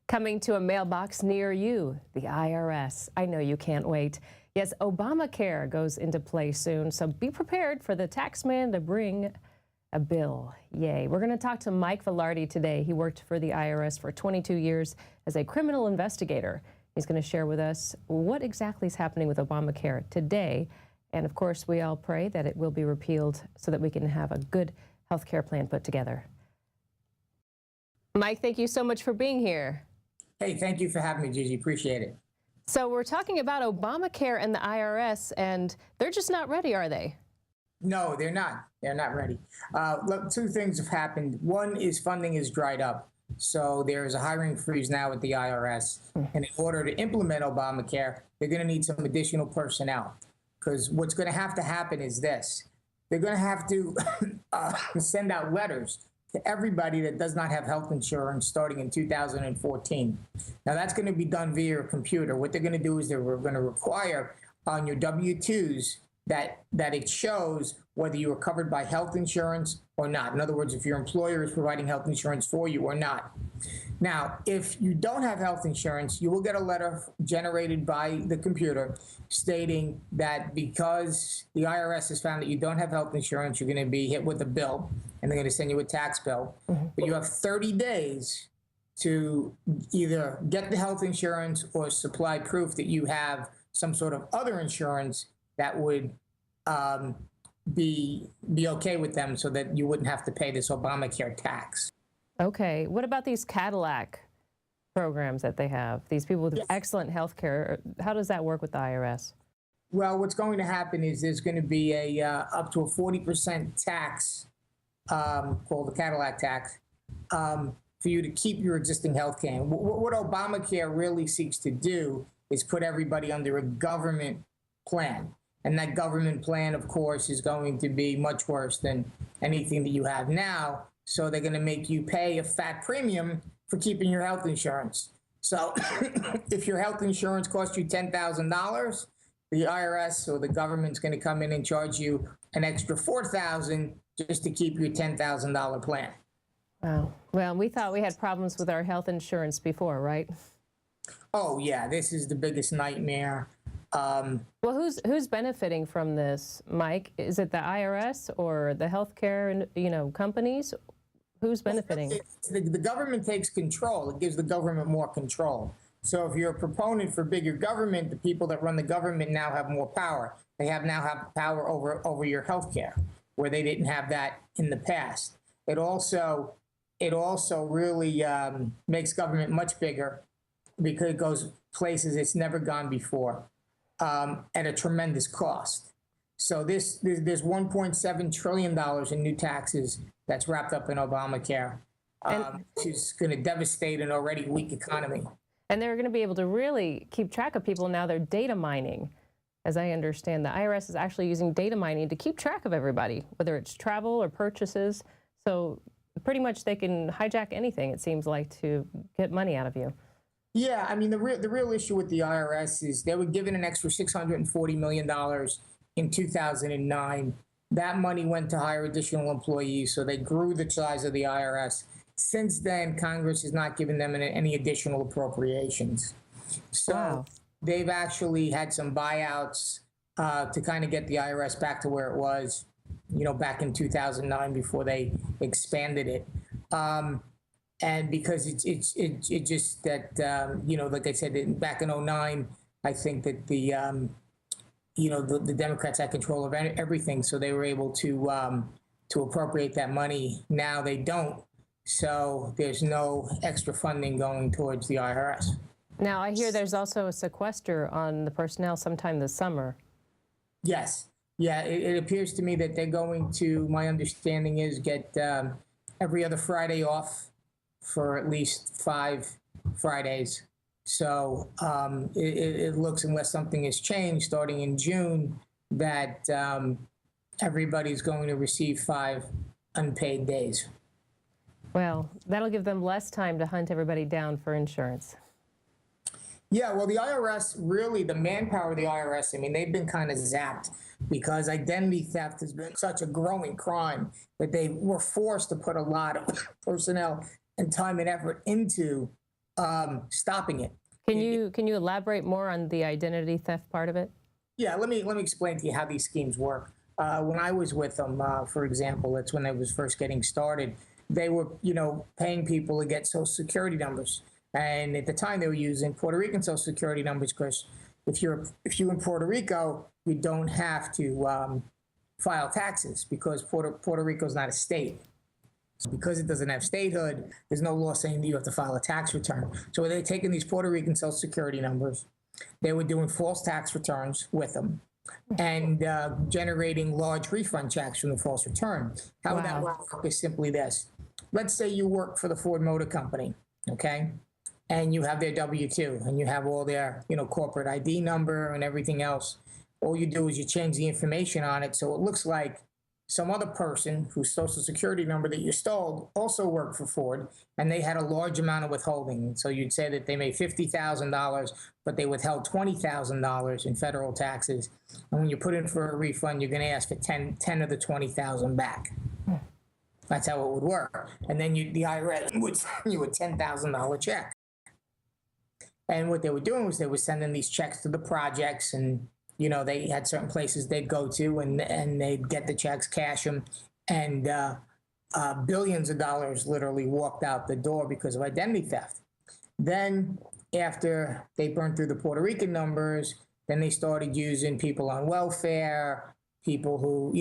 Coming to a mailbox near you, the IRS. I know you can't wait. Yes, Obamacare goes into play soon, so be prepared for the tax man to bring a bill. Yay. We're going to talk to Mike Vilardi today. He worked for the IRS for 22 years as a criminal investigator. He's going to share with us what exactly is happening with Obamacare today. And of course, we all pray that it will be repealed so that we can have a good health care plan put together. Mike, thank you so much for being here. Hey, thank you for having me, Gigi. Appreciate it. So we're talking about Obamacare and the IRS, and they're just not ready, are they? No, they're not. They're not ready. Look, two things have happened. One is funding is dried up. So there's a hiring freeze now at the IRS. And in order to implement Obamacare, they're going to need some additional personnel. Because what's going to happen is this. They're going to have to send out letters to everybody that does not have health insurance starting in 2014. Now, that's going to be done via a computer. What they're going to do is they're going to require on your W-2s that it shows whether you are covered by health insurance or not. In other words, if your employer is providing health insurance for you or not. Now, if you don't have health insurance, you will get a letter generated by the computer stating that because the IRS has found that you don't have health insurance, you're going to be hit with a bill, and they're going to send you a tax bill. But you have 30 days to either get the health insurance or supply proof that you have some sort of other insurance that would be okay with them so that you wouldn't have to pay this Obamacare tax. Okay. What about these Cadillac programs that they have? These people with excellent health care. How does that work with the IRS? Well, what's going to happen is there's going to be a up to a 40% tax called the Cadillac tax for you to keep your existing health care. What Obamacare really seeks to do is put everybody under a government plan. And that government plan, of course, is going to be much worse than anything that you have now. So they're going to make you pay a fat premium for keeping your health insurance. So if your health insurance costs you $10,000, the IRS or the government's going to come in and charge you an extra $4,000 just to keep your $10,000 plan. Wow. Well, we thought we had problems with our health insurance before, right? Oh, yeah. This is the biggest nightmare. Well, who's benefiting from this, Mike? Is it the IRS or the healthcare, companies? Who's benefiting? The government takes control. It gives the government more control. So if you're a proponent for bigger government, the people that run the government now have more power. They now have power over your health care, where they didn't have that in the past. It also really makes government much bigger because it goes places it's never gone before. At a tremendous cost. So there's $1.7 trillion in new taxes that's wrapped up in Obamacare, which is going to devastate an already weak economy. And they're going to be able to really keep track of people now. They're data mining. As I understand, the IRS is actually using data mining to keep track of everybody, whether it's travel or purchases. So pretty much they can hijack anything, it seems like, to get money out of you. Yeah, I mean, the real issue with the IRS is they were given an extra $640 million in 2009. That money went to hire additional employees, so they grew the size of the IRS. Since then, Congress has not given them any additional appropriations. So they've actually had some buyouts to kind of get the IRS back to where it was, back in 2009 before they expanded it. And because it's just that, like I said, back in 2009, I think that the Democrats had control of everything. So they were able to appropriate that money. Now they don't. So there's no extra funding going towards the IRS. Now, I hear there's also a sequester on the personnel sometime this summer. Yes. Yeah, it appears to me that they're going to, my understanding is, get every other Friday off for at least 5 Fridays. So it looks, unless something has changed starting in June, that everybody's going to receive 5 unpaid days. Well, that'll give them less time to hunt everybody down for insurance. Yeah, well, the IRS, really, the manpower of the IRS, I mean, they've been kind of zapped because identity theft has been such a growing crime that they were forced to put a lot of personnel and time and effort into stopping it. Can you elaborate more on the identity theft part of it? Yeah, let me explain to you how these schemes work. When I was with them, for example, that's when I was first getting started. They were, paying people to get Social Security numbers, and at the time they were using Puerto Rican Social Security numbers because if you're in Puerto Rico, you don't have to file taxes because Puerto Rico is not a state. So because it doesn't have statehood, there's no law saying that you have to file a tax return. So they're taking these Puerto Rican Social Security numbers. They were doing false tax returns with them and generating large refund checks from the false return. How would that work is simply this. Let's say you work for the Ford Motor Company, okay? And you have their W-2 and you have all their, corporate ID number and everything else. All you do is you change the information on it so it looks like some other person whose Social Security number that you stole also worked for Ford, and they had a large amount of withholding. So you'd say that they made $50,000, but they withheld $20,000 in federal taxes. And when you put in for a refund, you're going to ask for 10 of the $20,000 back. That's how it would work. And then the IRS would send you a $10,000 check. And what they were doing was they were sending these checks to the projects, and they had certain places they'd go to and they'd get the checks, cash them, and billions of dollars literally walked out the door because of identity theft. Then after they burned through the Puerto Rican numbers, then they started using people on welfare, people who,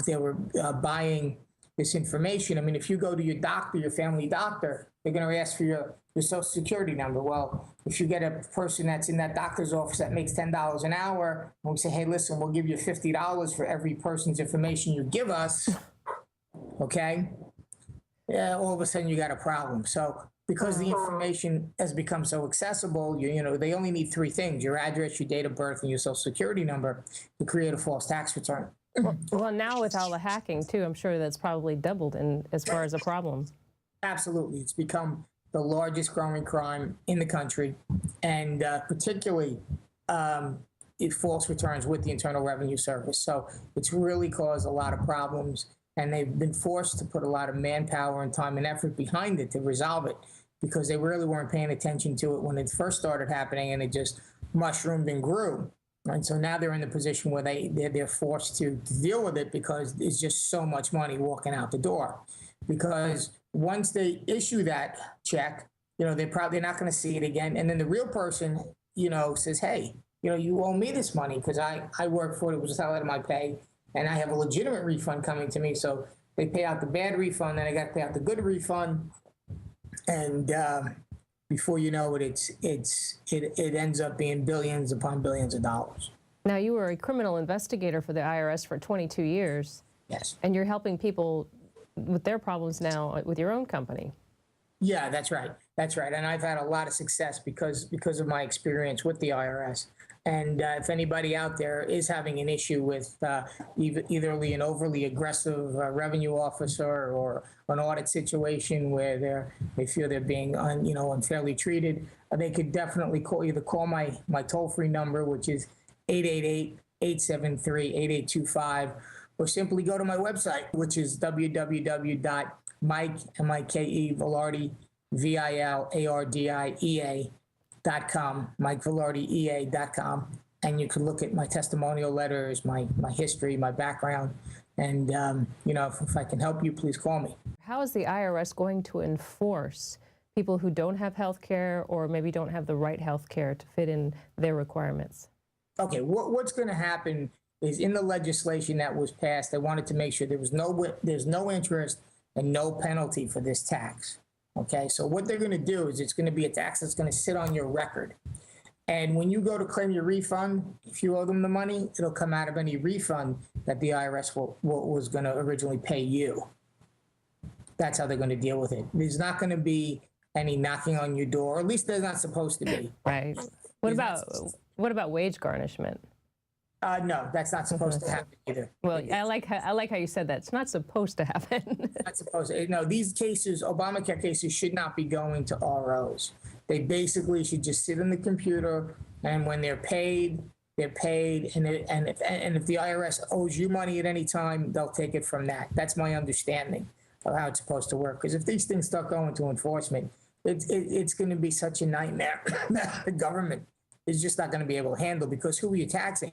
they were buying this information. I mean, if you go to your doctor, your family doctor, they're going to ask for your Social Security number. Well, if you get a person that's in that doctor's office that makes $10 an hour, and we say, hey, listen, we'll give you $50 for every person's information you give us, okay? Yeah, all of a sudden you got a problem. So because the information has become so accessible, they only need three things: your address, your date of birth, and your Social Security number to create a false tax return. Well, now with all the hacking, too, I'm sure that's probably doubled as far as a problem. Absolutely. It's become the largest growing crime in the country, and particularly false returns with the Internal Revenue Service. So it's really caused a lot of problems, and they've been forced to put a lot of manpower and time and effort behind it to resolve it because they really weren't paying attention to it when it first started happening, and it just mushroomed and grew. And so now they're in the position where they're forced to deal with it because there's just so much money walking out the door. Because once they issue that check, they're probably not going to see it again. And then the real person, says, hey, you owe me this money because I work for it. It was out of my pay, and I have a legitimate refund coming to me. So they pay out the bad refund, then I got to pay out the good refund. And before you know it, it ends up being billions upon billions of dollars. Now, you were a criminal investigator for the IRS for 22 years. Yes. And you're helping people with their problems now with your own company. Yeah, that's right. That's right. And I've had a lot of success because of my experience with the IRS. And if anybody out there is having an issue with either an overly aggressive revenue officer or an audit situation where they feel they're being unfairly treated, they could definitely call my toll-free number, which is 888-873-8825, or simply go to my website, which is www.MikeVilardi, VILARDIEA.com, MikeVilardiEA.com, and you can look at my testimonial letters, my history, my background, and if I can help you, please call me. How is the IRS going to enforce people who don't have health care or maybe don't have the right health care to fit in their requirements? Okay, what's going to happen is in the legislation that was passed, they wanted to make sure there's no interest and no penalty for this tax. Okay, so what they're going to do is it's going to be a tax that's going to sit on your record. And when you go to claim your refund, if you owe them the money, it'll come out of any refund that the IRS was going to originally pay you. That's how they're going to deal with it. There's not going to be any knocking on your door, or at least there's not supposed to be. Right. What about wage garnishment? No, that's not supposed to happen either. Well, I like how you said that. It's not supposed to happen. Not supposed to. No, these cases, Obamacare cases, should not be going to ROs. They basically should just sit in the computer, and when they're paid, they're paid. And if the IRS owes you money at any time, they'll take it from that. That's my understanding of how it's supposed to work. Because if these things start going to enforcement, it's going to be such a nightmare that the government is just not going to be able to handle, because who are you taxing?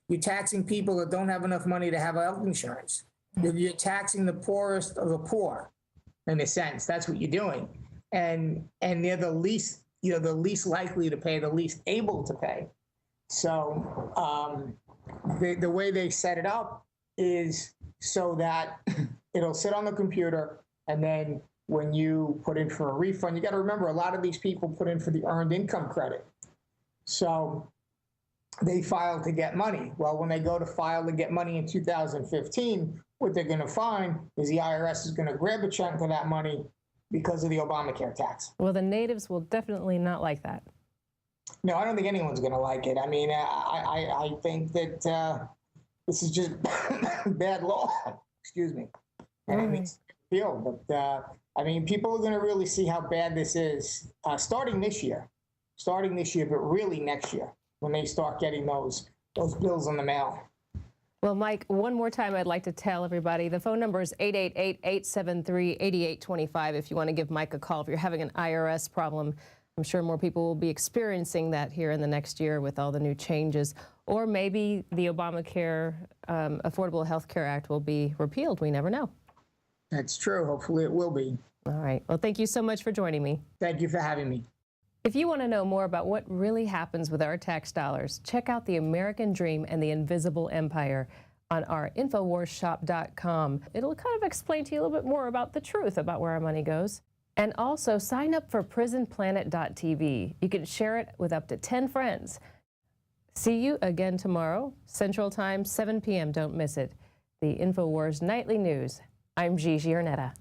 You're taxing people that don't have enough money to have health insurance. You're taxing the poorest of the poor, in a sense. That's what you're doing, and they're the least, the least likely to pay, the least able to pay. So the way they set it up is so that it'll sit on the computer, and then when you put in for a refund, you got to remember, a lot of these people put in for the earned income credit. So they file to get money. Well, when they go to file to get money in 2015, what they're going to find is the IRS is going to grab a chunk of that money because of the Obamacare tax. Well, the natives will definitely not like that. No, I don't think anyone's going to like it. I mean, I think that this is just bad law. Excuse me. And it needs to be repealed. But I mean, people are going to really see how bad this is starting this year, but really next year when they start getting those bills in the mail. Well, Mike, one more time, I'd like to tell everybody the phone number is 888-873-8825 if you want to give Mike a call if you're having an IRS problem. I'm sure more people will be experiencing that here in the next year with all the new changes. Or maybe the Obamacare Affordable Health Care Act will be repealed. We never know. That's true. Hopefully it will be. All right. Well, thank you so much for joining me. Thank you for having me. If you want to know more about what really happens with our tax dollars, check out The American Dream and the Invisible Empire on our InfoWarsShop.com. It'll kind of explain to you a little bit more about the truth about where our money goes. And also sign up for PrisonPlanet.tv. You can share it with up to 10 friends. See you again tomorrow, Central Time, 7 p.m. Don't miss it. The Infowars Nightly News. I'm Gigi Erneta.